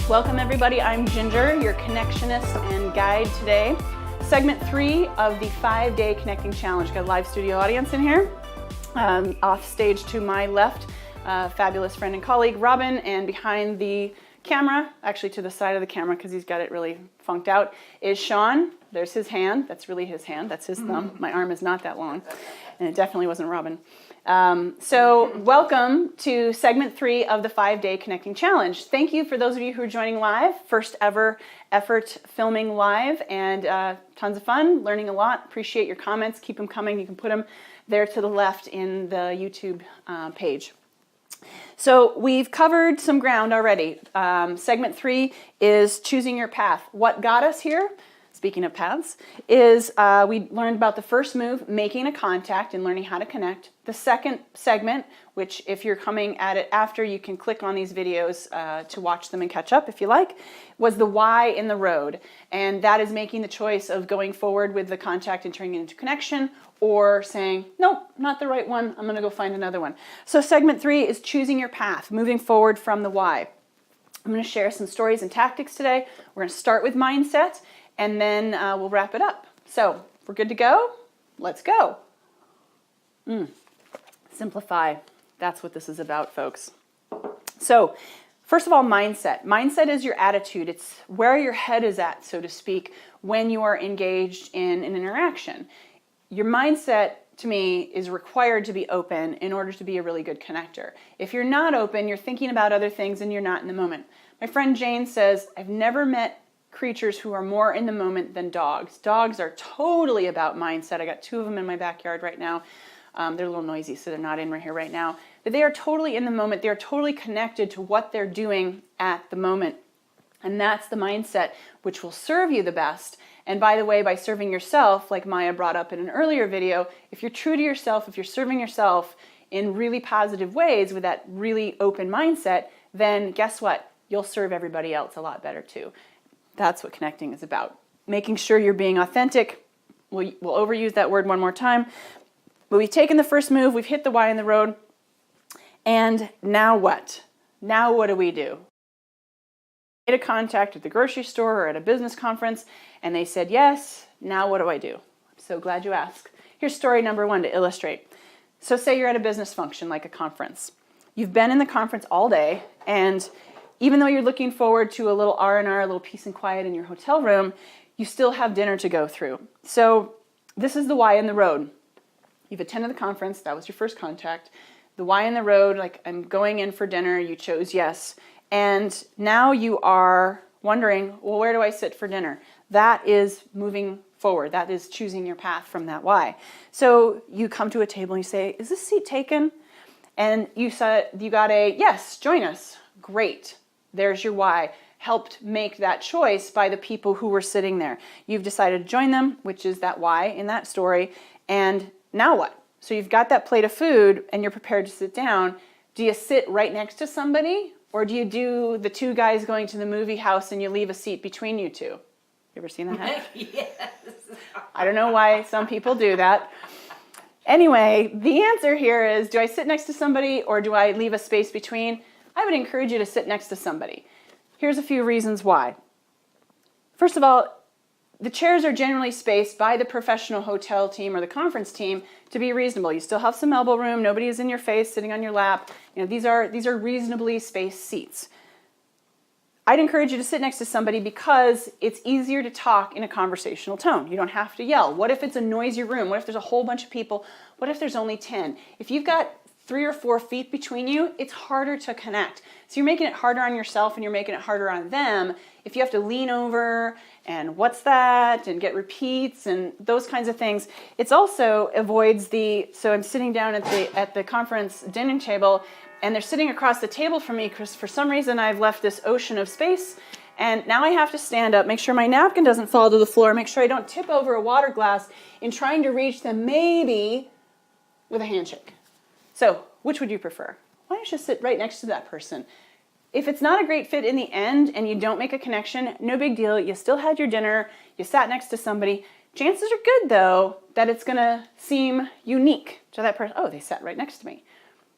Welcome everybody, I'm Ginger, your connectionist and guide today. Segment 3 of the 5-day connecting challenge. Got a live studio audience in here. Off stage to my left, fabulous friend and colleague Robin, and behind the camera, actually to the side of the camera because he's got it really funked out, is Sean. There's his hand, that's really his hand, that's his thumb. My arm is not that long, and it definitely wasn't Robin. So welcome to segment 3 of the 5-day connecting challenge. Thank you for those of you who are joining live, first ever effort filming live, and tons of fun, learning a lot. Appreciate your comments, keep them coming. You can put them there to the left in the YouTube page. So we've covered some ground already. Segment 3 is choosing your path. What got us here? Speaking of paths, is we learned about the first move, making a contact and learning how to connect. The second segment, which if you're coming at it after, you can click on these videos to watch them and catch up if you like, was the why in the road. And that is making the choice of going forward with the contact and turning it into connection, or saying, nope, not the right one, I'm gonna go find another one. So segment 3 is choosing your path, moving forward from the why. I'm gonna share some stories and tactics today. We're gonna start with mindset, and then we'll wrap it up. So, if we're good to go, let's go. Simplify. That's what this is about, folks. So, first of all, mindset. Mindset is your attitude. It's where your head is at, so to speak, when you are engaged in an interaction. Your mindset, to me, is required to be open in order to be a really good connector. If you're not open, you're thinking about other things and you're not in the moment. My friend Jane says, I've never met creatures who are more in the moment than dogs. Dogs are totally about mindset. I got 2 of them in my backyard right now. They're a little noisy, so they're not in right here right now. But they are totally in the moment. They're totally connected to what they're doing at the moment. And that's the mindset which will serve you the best. And by the way, by serving yourself, like Maya brought up in an earlier video, if you're true to yourself, if you're serving yourself in really positive ways with that really open mindset, then guess what? You'll serve everybody else a lot better too. That's what connecting is about. Making sure you're being authentic. We'll overuse that word one more time. But we've taken the first move, we've hit the why in the road, and now what? Now what do we do? Made a contact at the grocery store or at a business conference, and they said yes. Now what do I do? I'm so glad you asked. Here's story number 1 to illustrate. So say you're at a business function like a conference. You've been in the conference all day, and even though you're looking forward to a little R&R, a little peace and quiet in your hotel room, you still have dinner to go through. So this is the why in the road. You've attended the conference, that was your first contact. The why in the road, like I'm going in for dinner, you chose yes. And now you are wondering, well, where do I sit for dinner? That is moving forward. That is choosing your path from that why. So you come to a table and you say, is this seat taken? And you got a, yes, join us. Great. There's your why. Helped make that choice by the people who were sitting there. You've decided to join them, which is that why in that story. And now what? So you've got that plate of food and you're prepared to sit down. Do you sit right next to somebody? Or do you do the 2 guys going to the movie house and you leave a seat between you 2? You ever seen that? Yes. I don't know why some people do that. Anyway, the answer here is, do I sit next to somebody or do I leave a space between? I would encourage you to sit next to somebody. Here's a few reasons why. First of all, the chairs are generally spaced by the professional hotel team or the conference team to be reasonable. You still have some elbow room. Nobody is in your face, sitting on your lap. You know, these are reasonably spaced seats. I'd encourage you to sit next to somebody because it's easier to talk in a conversational tone. You don't have to yell. What if it's a noisy room? What if there's a whole bunch of people? What if there's only 10? If you've got 3 or 4 feet between you, it's harder to connect. So you're making it harder on yourself and you're making it harder on them if you have to lean over and what's that and get repeats and those kinds of things. It's also avoids so I'm sitting down at the conference dinner table and they're sitting across the table from me because for some reason I've left this ocean of space and now I have to stand up, make sure my napkin doesn't fall to the floor, make sure I don't tip over a water glass in trying to reach them maybe with a handshake. So, which would you prefer? Why don't you sit right next to that person? If it's not a great fit in the end and you don't make a connection, no big deal. You still had your dinner, you sat next to somebody. Chances are good, though, that it's going to seem unique to that person. Oh, they sat right next to me.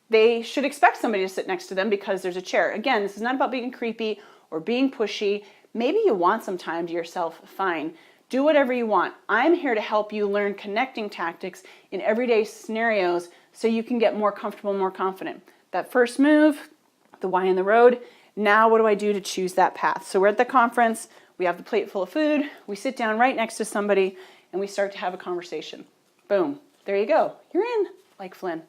They should expect somebody to sit next to them because there's a chair. Again, this is not about being creepy or being pushy. Maybe you want some time to yourself, fine. Do whatever you want. I'm here to help you learn connecting tactics in everyday scenarios so you can get more comfortable, more confident. That first move, the why in the road, now what do I do to choose that path? So we're at the conference, we have the plate full of food, we sit down right next to somebody, and we start to have a conversation. Boom, there you go. You're in, like Flynn.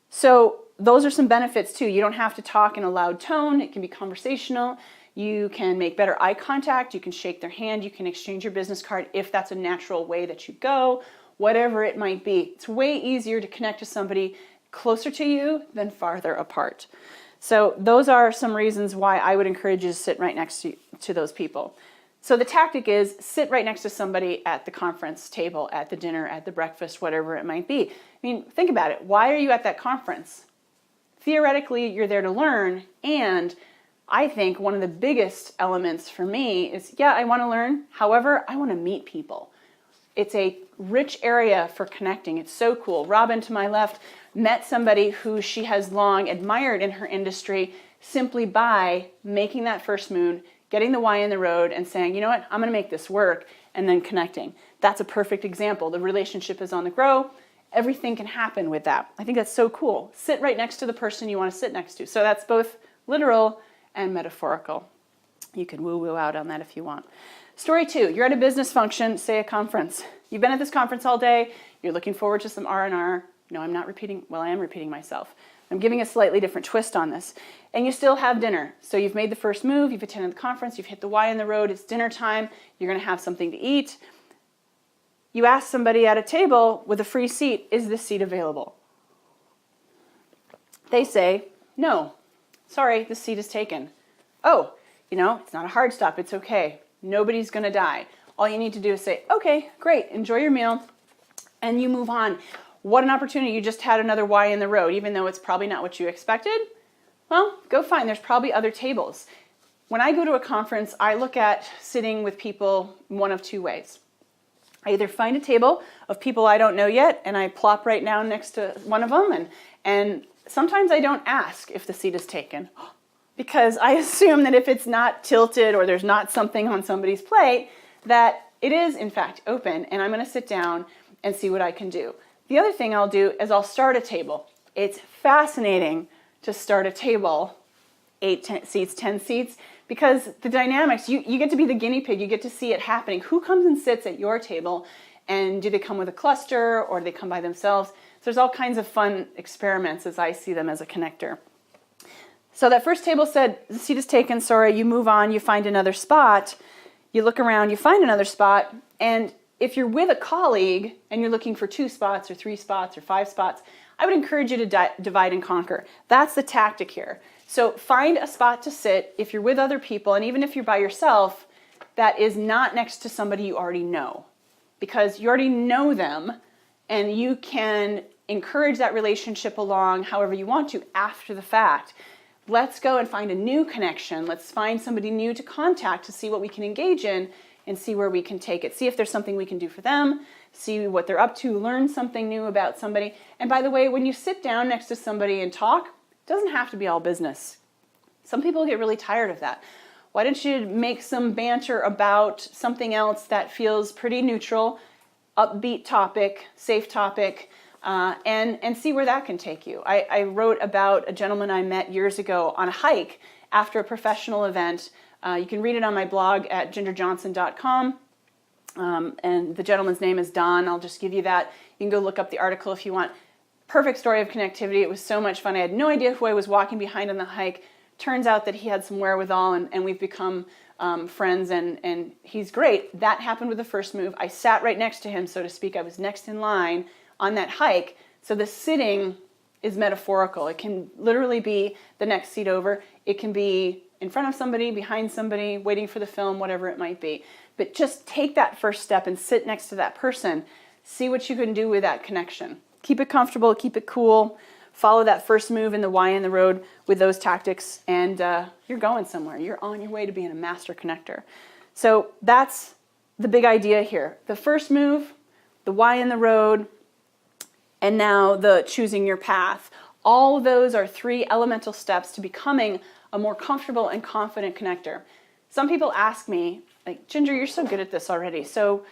So those are some benefits too. You don't have to talk in a loud tone. It can be conversational. You can make better eye contact. You can shake their hand. You can exchange your business card if that's a natural way that you go, whatever it might be. It's way easier to connect to somebody closer to you than farther apart. So those are some reasons why I would encourage you to sit right next to those people. So the tactic is sit right next to somebody at the conference table, at the dinner, at the breakfast, whatever it might be. I mean, think about it. Why are you at that conference? Theoretically, you're there to learn, and I think one of the biggest elements for me is, yeah, I want to learn. However, I want to meet people. It's a rich area for connecting. It's so cool. Robin, to my left, met somebody who she has long admired in her industry simply by making that first move, getting the why in the road, and saying, you know what, I'm going to make this work, and then connecting. That's a perfect example. The relationship is on the grow. Everything can happen with that. I think that's so cool. Sit right next to the person you want to sit next to. So that's both literal and metaphorical. You can woo-woo out on that if you want. Story 2, you're at a business function, say a conference. You've been at this conference all day. You're looking forward to some R&R. No, I'm not repeating. Well, I am repeating myself. I'm giving a slightly different twist on this. And you still have dinner. So you've made the first move. You've attended the conference. You've hit the why in the road. It's dinner time. You're going to have something to eat. You ask somebody at a table with a free seat, is this seat available? They say, no. Sorry, this seat is taken. Oh, it's not a hard stop. It's okay. Nobody's going to die. All you need to do is say, okay, great, enjoy your meal, and you move on. What an opportunity. You just had another why in the road, even though it's probably not what you expected. Well, go find. There's probably other tables. When I go to a conference, I look at sitting with people one of two ways. I either find a table of people I don't know yet, and I plop right down next to one of them, and sometimes I don't ask if the seat is taken, because I assume that if it's not tilted or there's not something on somebody's plate, that it is in fact open, and I'm going to sit down and see what I can do. The other thing I'll do is I'll start a table. It's fascinating to start a table, 10 seats, because the dynamics, you get to be the guinea pig, you get to see it happening. Who comes and sits at your table, and do they come with a cluster, or do they come by themselves? So there's all kinds of fun experiments as I see them as a connector. So that first table said, the seat is taken, sorry, you move on, you find another spot, you look around, you find another spot, and if you're with a colleague and you're looking for 2 spots or 3 spots or 5 spots, I would encourage you to divide and conquer. That's the tactic here. So find a spot to sit if you're with other people, and even if you're by yourself, that is not next to somebody you already know, because you already know them, and you can encourage that relationship along however you want to after the fact. Let's go and find a new connection. Let's find somebody new to contact to see what we can engage in and see where we can take it. See if there's something we can do for them, see what they're up to, learn something new about somebody. And by the way, when you sit down next to somebody and talk, it doesn't have to be all business. Some people get really tired of that. Why don't you make some banter about something else that feels pretty neutral, upbeat topic, safe topic, and see where that can take you. I wrote about a gentleman I met years ago on a hike after a professional event. You can read it on my blog at gingerjohnson.com. And the gentleman's name is Don. I'll just give you that. You can go look up the article if you want. Perfect story of connectivity. It was so much fun. I had no idea who I was walking behind on the hike. Turns out that he had some wherewithal, and we've become friends, and he's great. That happened with the first move. I sat right next to him, so to speak. I was next in line on that hike. So the sitting is metaphorical. It can literally be the next seat over. It can be in front of somebody, behind somebody, waiting for the film, whatever it might be. But just take that first step and sit next to that person. See what you can do with that connection. Keep it comfortable, keep it cool. Follow that first move in the why in the road with those tactics, and you're going somewhere. You're on your way to being a master connector. So that's the big idea here. The first move, the why in the road, and now the choosing your path. All of those are 3 elemental steps to becoming a more comfortable and confident connector. Some people ask me, like, Ginger, you're so good at this already, so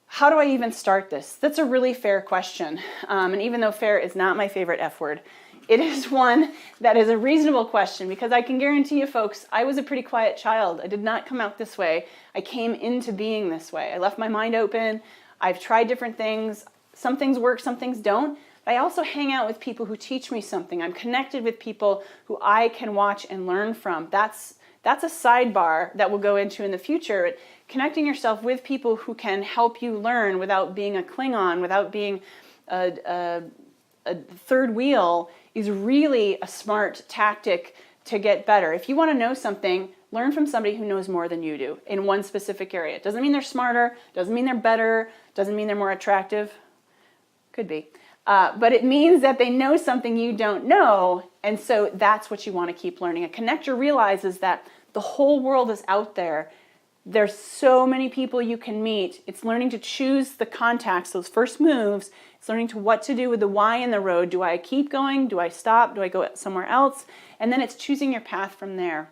how do I even start this? That's a really fair question. And even though fair is not my favorite F word, it is one that is a reasonable question, because I can guarantee you folks, I was a pretty quiet child. I did not come out this way. I came into being this way. I left my mind open. I've tried different things. Some things work, some things don't. But I also hang out with people who teach me something. I'm connected with people who I can watch and learn from. That's a sidebar that we'll go into in the future. Connecting yourself with people who can help you learn without being a Klingon, without being a third wheel, is really a smart tactic to get better. If you want to know something, learn from somebody who knows more than you do in one specific area. It doesn't mean they're smarter, doesn't mean they're better, doesn't mean they're more attractive. Could be. But it means that they know something you don't know, and so that's what you want to keep learning. A connector realizes that the whole world is out there. There's so many people you can meet. It's learning to choose the contacts, those first moves. It's learning to what to do with the why in the road. Do I keep going? Do I stop? Do I go somewhere else? And then it's choosing your path from there.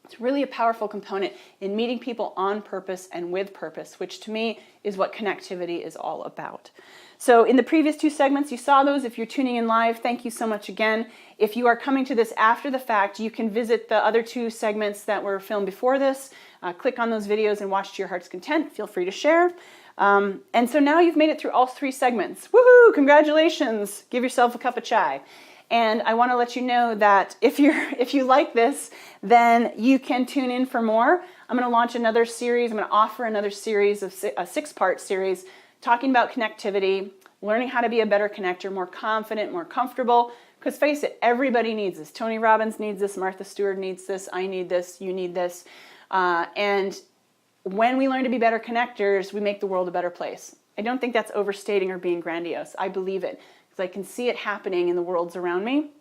It's really a powerful component in meeting people on purpose and with purpose, which to me is what connectivity is all about. So in the previous two segments, you saw those. If you're tuning in live, thank you so much again. If you are coming to this after the fact, you can visit the other two segments that were filmed before this. Click on those videos and watch to your heart's content. Feel free to share. And so now you've made it through all three segments. Woohoo! Congratulations! Give yourself a cup of chai. And I want to let you know that if you like this, then you can tune in for more. I'm going to launch another series. I'm going to offer another series of a 6-part series talking about connectivity, learning how to be a better connector, more confident, more comfortable. Because face it, everybody needs this. Tony Robbins needs this. Martha Stewart needs this. I need this. You need this. And when we learn to be better connectors, we make the world a better place. I don't think that's overstating or being grandiose. I believe it because I can see it happening in the worlds around me.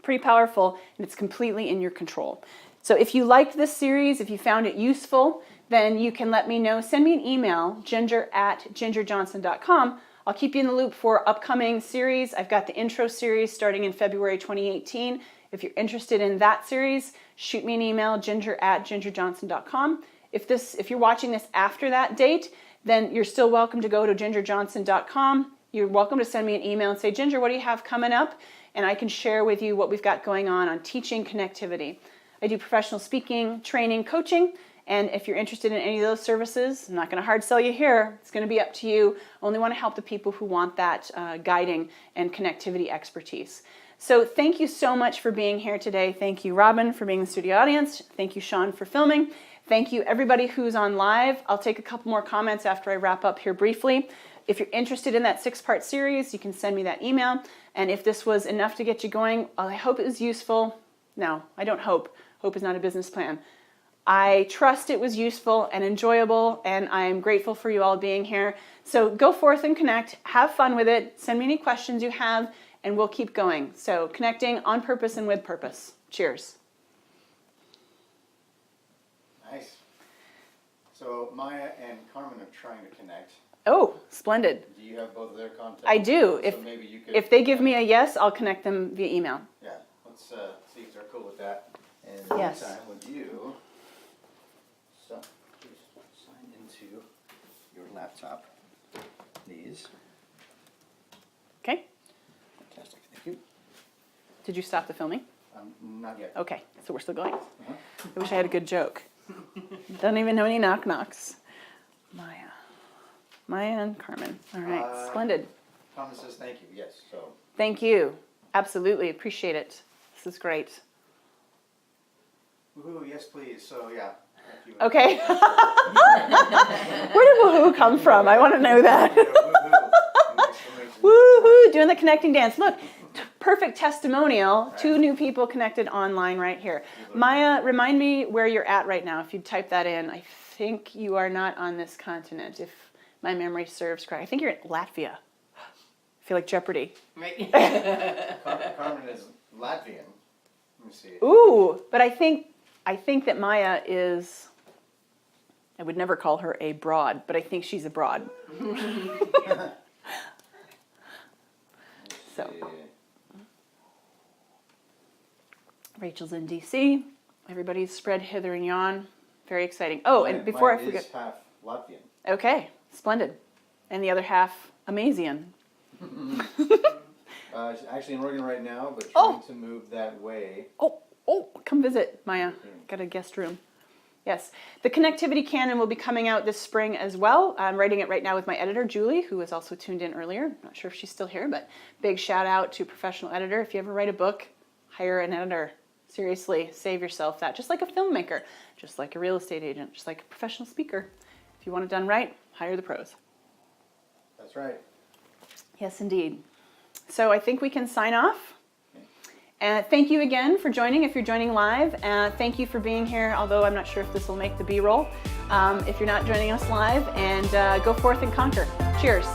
Pretty powerful, and it's completely in your control. So if you liked this series, if you found it useful, then you can let me know. Send me an email, ginger@gingerjohnson.com. I'll keep you in the loop for upcoming series. I've got the intro series starting in February 2018. If you're interested in that series, shoot me an email, ginger@gingerjohnson.com. If you're watching this after that date, then you're still welcome to go to gingerjohnson.com. You're welcome to send me an email and say, Ginger, what do you have coming up? And I can share with you what we've got going on teaching connectivity. I do professional speaking, training, coaching. And if you're interested in any of those services, I'm not going to hard sell you here. It's going to be up to you. I only want to help the people who want that guiding and connectivity expertise. So thank you so much for being here today. Thank you, Robin, for being in the studio audience. Thank you, Sean, for filming. Thank you, everybody who's on live. I'll take a couple more comments after I wrap up here briefly. If you're interested in that 6-part series, you can send me that email. And if this was enough to get you going, I hope it was useful. No, I don't hope. Hope is not a business plan. I trust it was useful and enjoyable, and I am grateful for you all being here. So go forth and connect. Have fun with it. Send me any questions you have, and we'll keep going. So connecting on purpose and with purpose. Cheers. Nice. So Maya and Carmen are trying to connect. Oh, splendid. Do you have both of their contacts? I do. So maybe you could, if they give me a yes, I'll connect them via email. Yeah, let's see if they're cool with that. And Yes. this time would you please sign into your laptop, please. Okay. Fantastic, thank you. Did you stop the filming? Not yet. Okay, so we're still going. Uh-huh. I wish I had a good joke. Don't even know any knock-knocks. Maya and Carmen. All right, splendid. Carmen says thank you, yes, so. Thank you. Absolutely, appreciate it. This is great. Woohoo, yes please, so yeah. Thank you. Okay. Where did woohoo come from? I want to know that. Woohoo, doing the connecting dance. Look, perfect testimonial. Right. 2 new people connected online right here. Maya, remind me where you're at right now. If you type that in, I think you are not on this continent, if my memory serves correct. I think you're in Latvia. I feel like Jeopardy. Right. Carmen is Latvian. Let me see. Ooh, but I think that Maya is, I would never call her a broad, but I think she's a broad. So, Rachel's in DC. Everybody's spread hither and yon. Very exciting. Oh, and before I Mine forget. is half Latvian. Okay, splendid. And the other half, Amazian. She's actually in Oregon right now, but Oh. trying to move that way. Oh, come visit, Maya. Got a guest room. Yes, the Connectivity Canon will be coming out this spring as well. I'm writing it right now with my editor, Julie, who was also tuned in earlier. Not sure if she's still here, but big shout out to professional editor. If you ever write a book, hire an editor. Seriously, save yourself that. Just like a filmmaker, just like a real estate agent, just like a professional speaker. If you want it done right, hire the pros. That's right. Yes, indeed. So I think we can sign off. Thank you again for joining, if you're joining live. Thank you for being here, although I'm not sure if this will make the B-roll. If you're not joining us live, and go forth and conquer. Cheers.